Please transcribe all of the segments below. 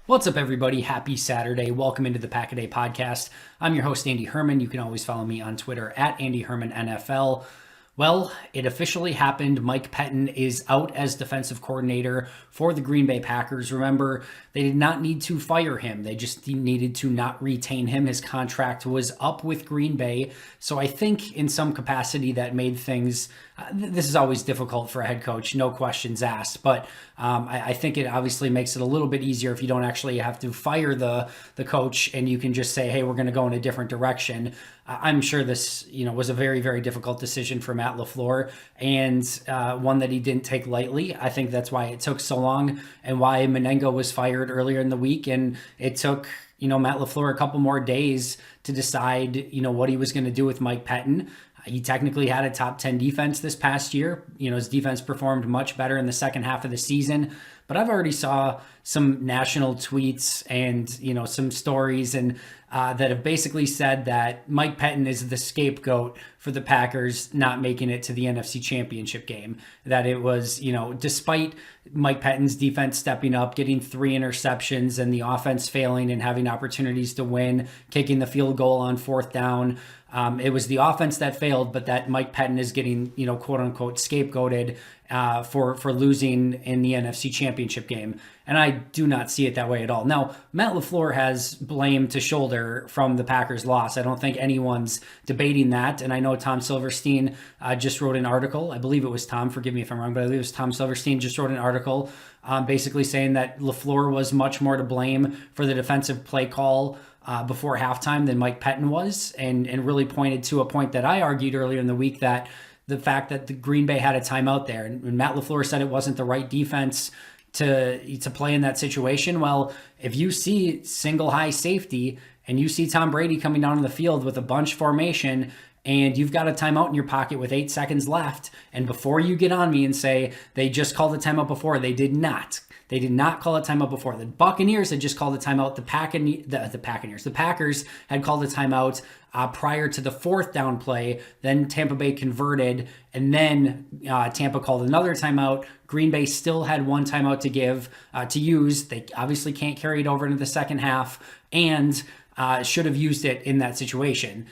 What's up, everybody? Happy Saturday. Welcome into the Pack a Day podcast. I'm your host, Andy Herman. You can always follow me on Twitter at Andy Herman NFL. Well, it officially happened. Mike Pettine is out as defensive coordinator for the Green Bay Packers. Remember, they did not need to fire him. They just needed to not retain him. His contract was up with Green Bay. So I think in some capacity that made things, this is always difficult for a head coach, no questions asked. But I think it obviously makes it a little bit easier if you don't actually have to fire the coach and you can just say, hey, we're going to go in a different direction. I'm sure this, was a very, very difficult decision for Matt LaFleur and one that he didn't take lightly. I think that's why it took so long and why Menengo was fired earlier in the week. And it took, Matt LaFleur a couple more days to decide, what he was going to do with Mike Pettine. He technically had a top 10 defense this past year. His defense performed much better in the second half of the season. But I've already saw some national tweets and, some stories and that have basically said that Mike Pettine is the scapegoat for the Packers not making it to the NFC Championship game. That it was, despite Mike Pettine's defense stepping up, getting 3 interceptions and the offense failing and having opportunities to win, kicking the field goal on 4th down, it was the offense that failed, but that Mike Pettine is getting, quote unquote, scapegoated for losing in the NFC Championship game. And I do not see it that way at all. Now, Matt LaFleur has blame to shoulder from the Packers' loss. I don't think anyone's debating that. And I know Tom Silverstein just wrote an article. I believe it was Tom. Forgive me if I'm wrong, but I believe it was Tom Silverstein just wrote an article basically saying that LaFleur was much more to blame for the defensive play call before halftime than Mike Pettine was, and really pointed to a point that I argued earlier in the week, that the fact that the Green Bay had a timeout there, and Matt LaFleur said it wasn't the right defense to play in that situation. Well, if you see single high safety and you see Tom Brady coming down on the field with a bunch formation and you've got a timeout in your pocket with 8 seconds left, and before you get on me and say they just called a timeout before, they did not. They did not call a timeout before. The Buccaneers had just called a timeout. The Packers had called a timeout prior to the 4th down play. Then Tampa Bay converted, and then Tampa called another timeout. Green Bay still had 1 timeout to use. They obviously can't carry it over into the second half, and should have used it in that situation.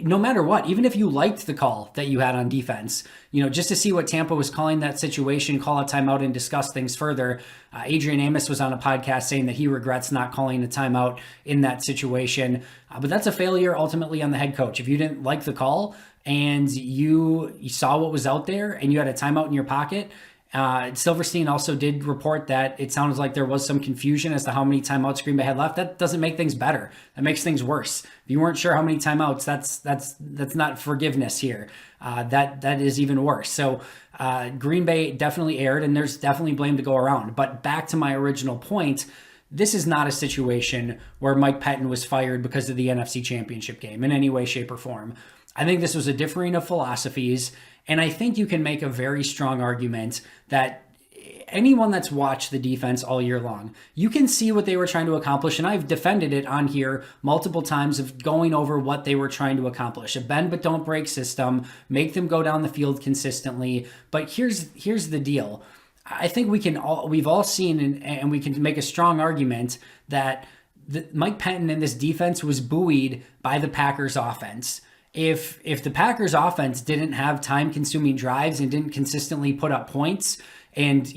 No matter what, even if you liked the call that you had on defense, just to see what Tampa was calling that situation, call a timeout and discuss things further. Adrian Amos was on a podcast saying that he regrets not calling a timeout in that situation. But that's a failure ultimately on the head coach. If you didn't like the call and you saw what was out there and you had a timeout in your pocket, Silverstein also did report that it sounds like there was some confusion as to how many timeouts Green Bay had left. That doesn't make things better. That makes things worse. If you weren't sure how many timeouts, that's not forgiveness here. That is even worse. So Green Bay definitely erred, and there's definitely blame to go around. But back to my original point, this is not a situation where Mike Pettine was fired because of the NFC Championship game in any way, shape, or form. I think this was a differing of philosophies, and I think you can make a very strong argument that anyone that's watched the defense all year long, you can see what they were trying to accomplish, and I've defended it on here multiple times of going over what they were trying to accomplish. A bend but don't break system, make them go down the field consistently. But here's the deal. I think we've all seen and we can make a strong argument that Mike Pettine in this defense was buoyed by the Packers offense. If the Packers offense didn't have time-consuming drives and didn't consistently put up points, and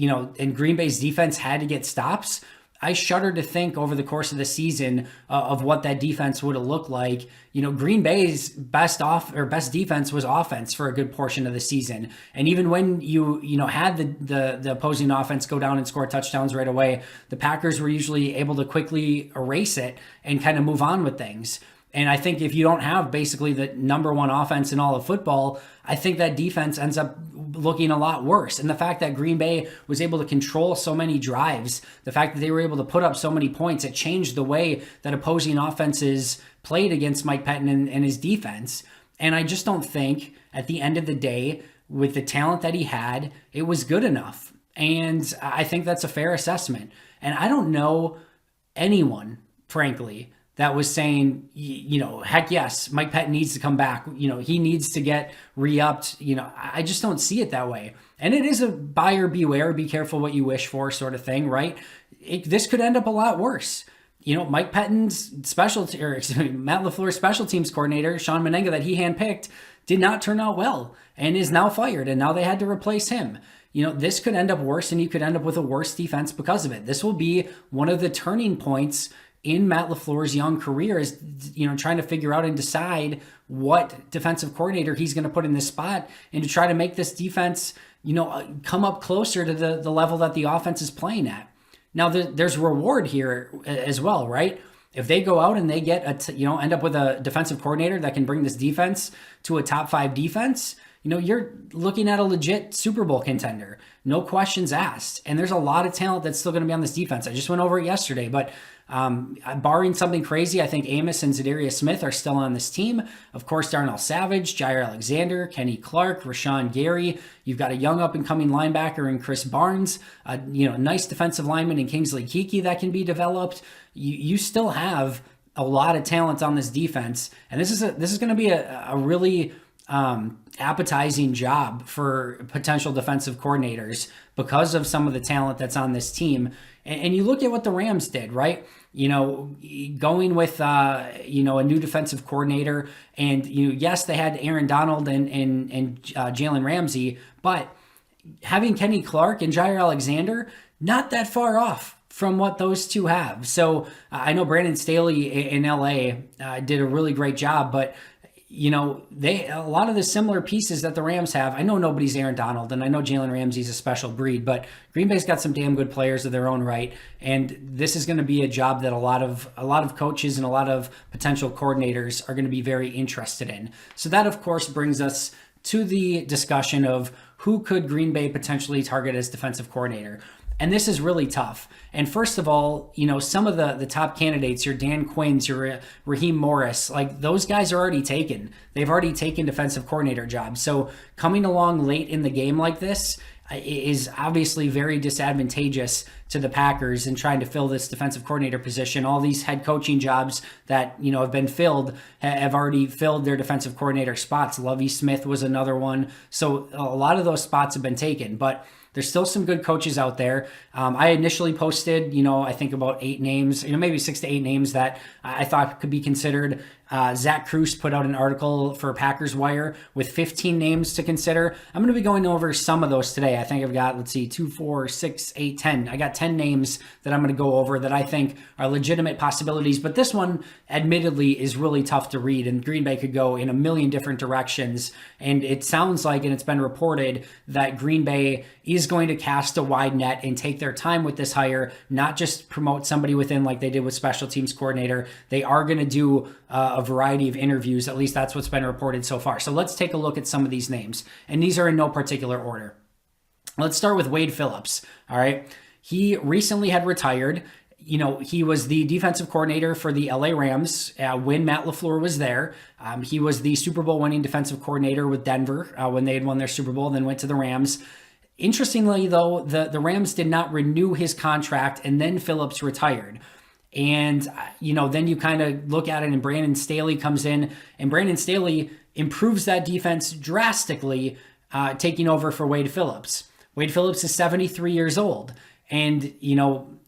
Green Bay's defense had to get stops, I shudder to think over the course of the season of what that defense would have looked like. Green Bay's best defense was offense for a good portion of the season, and even when you had the opposing offense go down and score touchdowns right away, the Packers were usually able to quickly erase it and kind of move on with things. And I think if you don't have basically the number one offense in all of football, I think that defense ends up looking a lot worse. And the fact that Green Bay was able to control so many drives, the fact that they were able to put up so many points, it changed the way that opposing offenses played against Mike Pettine and his defense. And I just don't think at the end of the day, with the talent that he had, it was good enough. And I think that's a fair assessment. And I don't know anyone, frankly, that was saying, heck yes, Mike Pettine needs to come back. He needs to get re-upped. I just don't see it that way. And it is a buyer beware, be careful what you wish for sort of thing, right? this could end up a lot worse. Mike Pettine's Matt LaFleur's special teams coordinator, Sean Menenga, that he handpicked, did not turn out well and is now fired, and now they had to replace him. This could end up worse, and you could end up with a worse defense because of it. This will be one of the turning points in Matt LaFleur's young career, is trying to figure out and decide what defensive coordinator he's going to put in this spot, and to try to make this defense come up closer to the level that the offense is playing at. Now, there's reward here as well, right? If they go out and they get end up with a defensive coordinator that can bring this defense to a top 5 defense, you're looking at a legit Super Bowl contender. No questions asked. And there's a lot of talent that's still going to be on this defense. I just went over it yesterday, but barring something crazy, I think Amos and Zadarius Smith are still on this team. Of course, Darnell Savage, Jair Alexander, Kenny Clark, Rashawn Gary. You've got a young up-and-coming linebacker in Chris Barnes. Nice defensive lineman in Kingsley Keke that can be developed. You still have a lot of talent on this defense, and this is going to be a really appetizing job for potential defensive coordinators because of some of the talent that's on this team. And you look at what the Rams did, right? Going with a new defensive coordinator, and yes, they had Aaron Donald and Jalen Ramsey, but having Kenny Clark and Jair Alexander, not that far off from what those two have. So I know Brandon Staley in LA did a really great job, but a lot of the similar pieces that the Rams have. I know nobody's Aaron Donald, and I know Jalen Ramsey's a special breed, but Green Bay's got some damn good players of their own right, and this is going to be a job that a lot of coaches and a lot of potential coordinators are going to be very interested in. So that, of course, brings us to the discussion of who could Green Bay potentially target as defensive coordinator. And this is really tough. And first of all, some of the top candidates, your Dan Quinns, your Raheem Morris, like those guys are already taken. They've already taken defensive coordinator jobs. So coming along late in the game like this is obviously very disadvantageous to the Packers in trying to fill this defensive coordinator position. All these head coaching jobs that, have been filled have already filled their defensive coordinator spots. Lovie Smith was another one. So a lot of those spots have been taken, but there's still some good coaches out there. I initially posted, I think about 8 names, maybe 6 to 8 names that I thought could be considered. Zach Kruse put out an article for Packers Wire with 15 names to consider. I'm going to be going over some of those today. I think I've got, 2, 4, 6, 8, 10. I got 10 names that I'm going to go over that I think are legitimate possibilities. But this one, admittedly, is really tough to read, and Green Bay could go in a million different directions. And it sounds like, and it's been reported, that Green Bay is going to cast a wide net and take their time with this hire, not just promote somebody within like they did with special teams coordinator. They are going to do a variety of interviews. At least that's what's been reported so far. So let's take a look at some of these names. And these are in no particular order. Let's start with Wade Phillips. All right. He recently had retired. He was the defensive coordinator for the LA Rams when Matt LaFleur was there. He was the Super Bowl winning defensive coordinator with Denver when they had won their Super Bowl and then went to the Rams. Interestingly, though, the Rams did not renew his contract, and then Phillips retired. And, then you kind of look at it, and Brandon Staley comes in, and Brandon Staley improves that defense drastically, taking over for Wade Phillips. Wade Phillips is 73 years old. And, Sean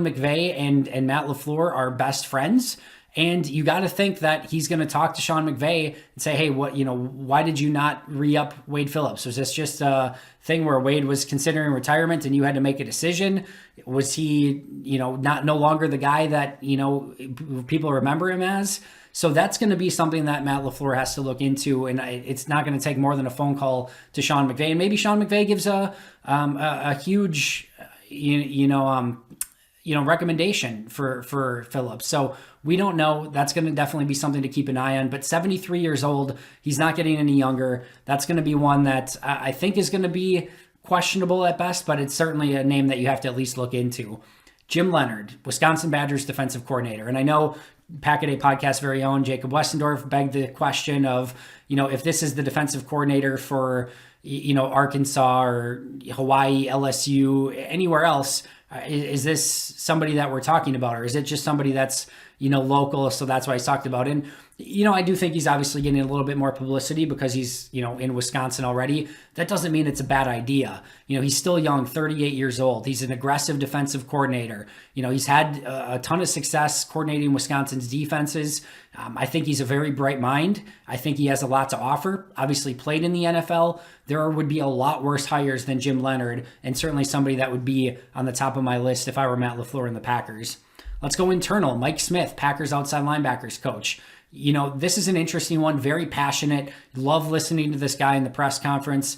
McVay and Matt LaFleur are best friends. And you got to think that he's going to talk to Sean McVay and say, hey, why did you not re-up Wade Phillips? Was this just a thing where Wade was considering retirement and you had to make a decision? Was he, no longer the guy that, people remember him as? So that's going to be something that Matt LaFleur has to look into, and it's not going to take more than a phone call to Sean McVay. And maybe Sean McVay gives a huge, recommendation for Phillips. So we don't know. That's going to definitely be something to keep an eye on. But 73 years old, he's not getting any younger. That's going to be one that I think is going to be questionable at best, but it's certainly a name that you have to at least look into. Jim Leonard, Wisconsin Badgers defensive coordinator. And I know Pack-A-Day Podcast very own Jacob Westendorf begged the question of, if this is the defensive coordinator for, Arkansas or Hawaii, LSU, anywhere else, is this somebody that we're talking about, or is it just somebody that's, local. So that's why he's talked about. And, I do think he's obviously getting a little bit more publicity because he's, in Wisconsin already. That doesn't mean it's a bad idea. He's still young, 38 years old. He's an aggressive defensive coordinator. He's had a ton of success coordinating Wisconsin's defenses. I think he's a very bright mind. I think he has a lot to offer. Obviously played in the NFL. There would be a lot worse hires than Jim Leonhard, and certainly somebody that would be on the top of my list if I were Matt LaFleur and the Packers. Let's go internal. Mike Smith, Packers outside linebackers coach. This is an interesting one, very passionate. Love listening to this guy in the press conference.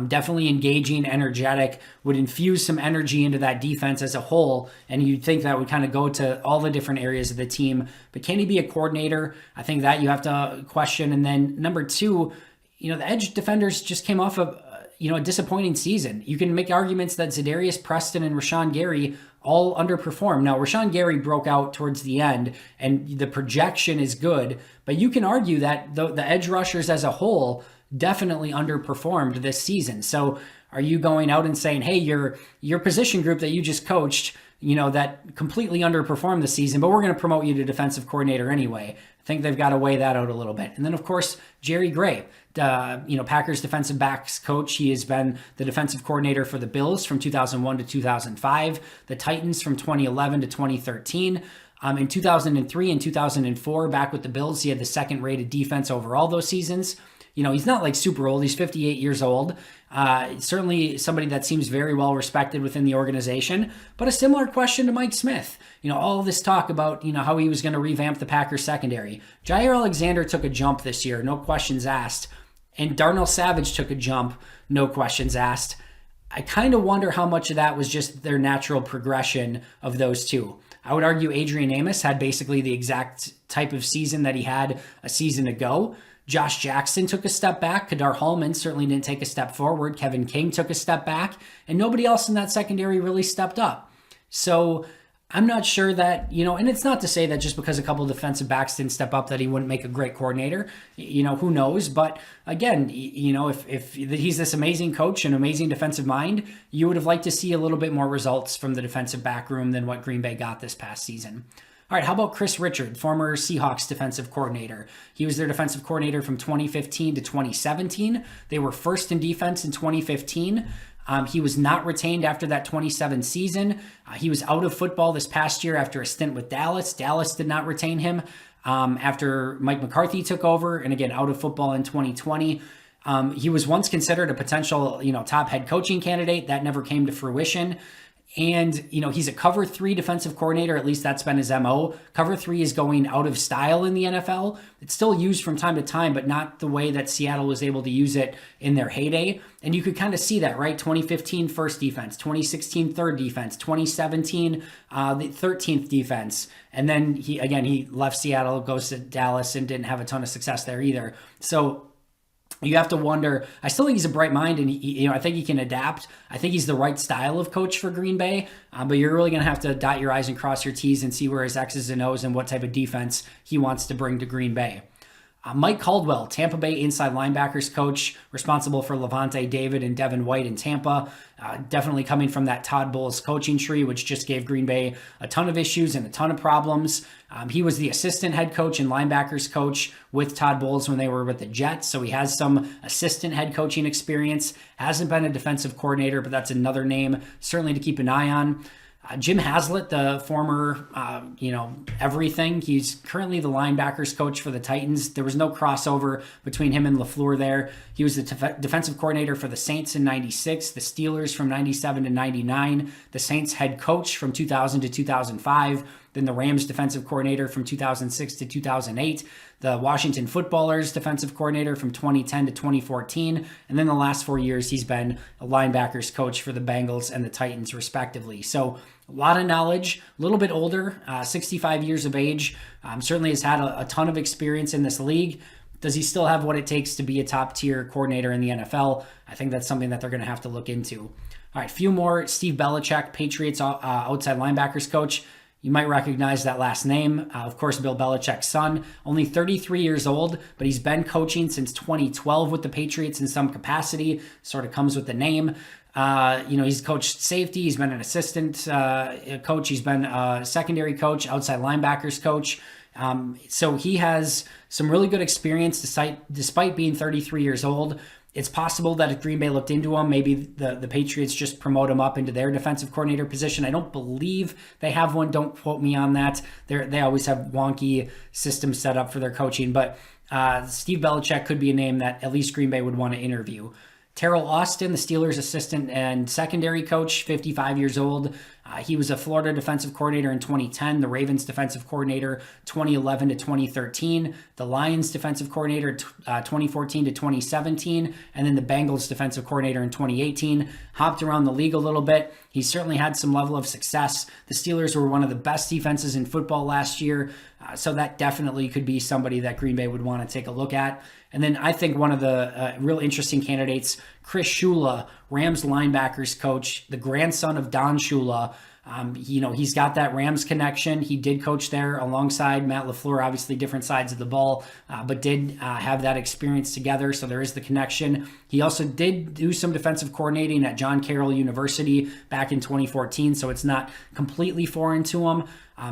Definitely engaging, energetic, would infuse some energy into that defense as a whole. And you'd think that would kind of go to all the different areas of the team. But can he be a coordinator? I think that you have to question. And then number two, the edge defenders just came off of a disappointing season. You can make arguments that Za'Darius Preston and Rashawn Gary all underperformed. Now, Rashawn Gary broke out towards the end, and the projection is good, but you can argue that the edge rushers as a whole definitely underperformed this season. So are you going out and saying, hey, your position group that you just coached, that completely underperformed this season, but we're going to promote you to defensive coordinator anyway? I think they've got to weigh that out a little bit. And then, of course, Jerry Gray, Packers defensive backs coach. He has been the defensive coordinator for the Bills from 2001 to 2005, the Titans from 2011 to 2013. In 2003 and 2004, back with the Bills, he had the second rated defense overall those seasons. He's not like super old. He's 58 years old. Certainly somebody that seems very well respected within the organization. But a similar question to Mike Smith. All this talk about, how he was going to revamp the Packers secondary. Jair Alexander took a jump this year, no questions asked. And Darnell Savage took a jump, no questions asked. I kind of wonder how much of that was just their natural progression of those two. I would argue Adrian Amos had basically the exact type of season that he had a season ago. Josh Jackson took a step back. Kadar Hallman certainly didn't take a step forward. Kevin King took a step back. And nobody else in that secondary really stepped up. So I'm not sure that, and it's not to say that just because a couple of defensive backs didn't step up that he wouldn't make a great coordinator. Who knows? But again, if he's this amazing coach and amazing defensive mind, you would have liked to see a little bit more results from the defensive back room than what Green Bay got this past season. All right, how about Chris Richard, former Seahawks defensive coordinator? He was their defensive coordinator from 2015 to 2017. They were first in defense in 2015. He was not retained after that 27 season. He was out of football this past year after a stint with Dallas. Dallas did not retain him after Mike McCarthy took over, and again, out of football in 2020. He was once considered a potential, top head coaching candidate. That never came to fruition. And, he's a cover 3 defensive coordinator. At least that's been his MO. Cover 3 is going out of style in the NFL. It's still used from time to time, but not the way that Seattle was able to use it in their heyday. And you could kind of see that, right? 2015 first defense, 2016 third defense, 2017 the 13th defense. And then he left Seattle, goes to Dallas, and didn't have a ton of success there either. So you have to wonder. I still think he's a bright mind, and I think he can adapt. I think he's the right style of coach for Green Bay, but you're really going to have to dot your I's and cross your T's and see where his X's and O's and what type of defense he wants to bring to Green Bay. Mike Caldwell, Tampa Bay inside linebackers coach, responsible for Levante David and Devin White in Tampa. Definitely coming from that Todd Bowles coaching tree, which just gave Green Bay a ton of issues and a ton of problems. He was the assistant head coach and linebackers coach with Todd Bowles when they were with the Jets, so he has some assistant head coaching experience. Hasn't been a defensive coordinator, but that's another name certainly to keep an eye on. Jim Haslett, the former, everything. He's currently the linebackers coach for the Titans. There was no crossover between him and LaFleur there. He was the defensive coordinator for the Saints in 96, the Steelers from 97 to 99, the Saints head coach from 2000 to 2005, then the Rams defensive coordinator from 2006 to 2008, the Washington Footballers defensive coordinator from 2010 to 2014, and then the last 4 years he's been a linebackers coach for the Bengals and the Titans respectively. So a lot of knowledge, a little bit older, 65 years of age, certainly has had a ton of experience in this league. Does he still have what it takes to be a top tier coordinator in the NFL? I think that's something that they're going to have to look into. All right, few more. Steve Belichick, Patriots outside linebackers coach. You might recognize that last name. Of course, Bill Belichick's son, only 33 years old, but he's been coaching since 2012 with the Patriots in some capacity. Sort of comes with the name. He's coached safety. He's been an assistant coach. He's been a secondary coach, outside linebackers coach. So he has some really good experience despite being 33 years old. It's possible that if Green Bay looked into him, maybe the Patriots just promote him up into their defensive coordinator position. I don't believe they have one. Don't quote me on that. They always have wonky systems set up for their coaching. But Steve Belichick could be a name that at least Green Bay would want to interview. Terrell Austin, the Steelers' assistant and secondary coach, 55 years old. He was a Florida defensive coordinator in 2010, the Ravens defensive coordinator 2011 to 2013, the Lions defensive coordinator 2014 to 2017, and then the Bengals defensive coordinator in 2018. Hopped around the league a little bit. He certainly had some level of success. The Steelers were one of the best defenses in football last year, so that definitely could be somebody that Green Bay would want to take a look at. And then I think one of the real interesting candidates, Chris Shula, Rams linebackers coach, the grandson of Don Shula. He's got that Rams connection. He did coach there alongside Matt LaFleur, obviously different sides of the ball, but did have that experience together. So there is the connection. He also did do some defensive coordinating at John Carroll University back in 2014. So it's not completely foreign to him.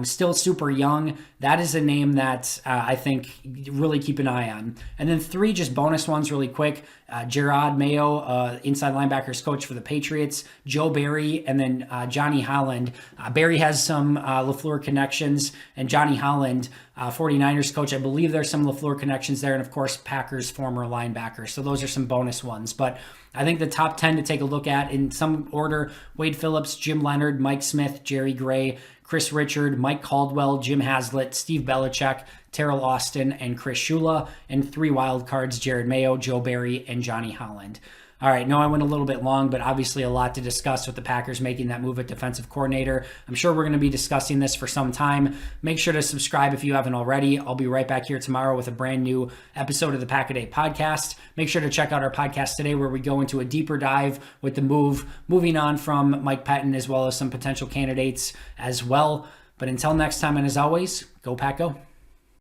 Still super young. That is a name that I think really keep an eye on. And then 3 just bonus ones really quick. Gerard Mayo, inside linebackers coach for the Patriots, Joe Barry, and then Johnny Holland. Barry has some LaFleur connections, and Johnny Holland, 49ers coach. I believe there's some LaFleur connections there, and of course, Packers former linebacker. So those are some bonus ones. But I think the top 10 to take a look at in some order: Wade Phillips, Jim Leonard, Mike Smith, Jerry Gray, Chris Richard, Mike Caldwell, Jim Haslett, Steve Belichick, Terrell Austin, and Chris Shula. And 3 wild cards: Jared Mayo, Joe Barry, and Johnny Holland. All right, no, I went a little bit long, but obviously a lot to discuss with the Packers making that move at defensive coordinator. I'm sure we're going to be discussing this for some time. Make sure to subscribe if you haven't already. I'll be right back here tomorrow with a brand new episode of the Pack-A-Day podcast. Make sure to check out our podcast today where we go into a deeper dive with the moving on from Mike Pettine, as well as some potential candidates as well. But until next time, and as always, go Pack Go.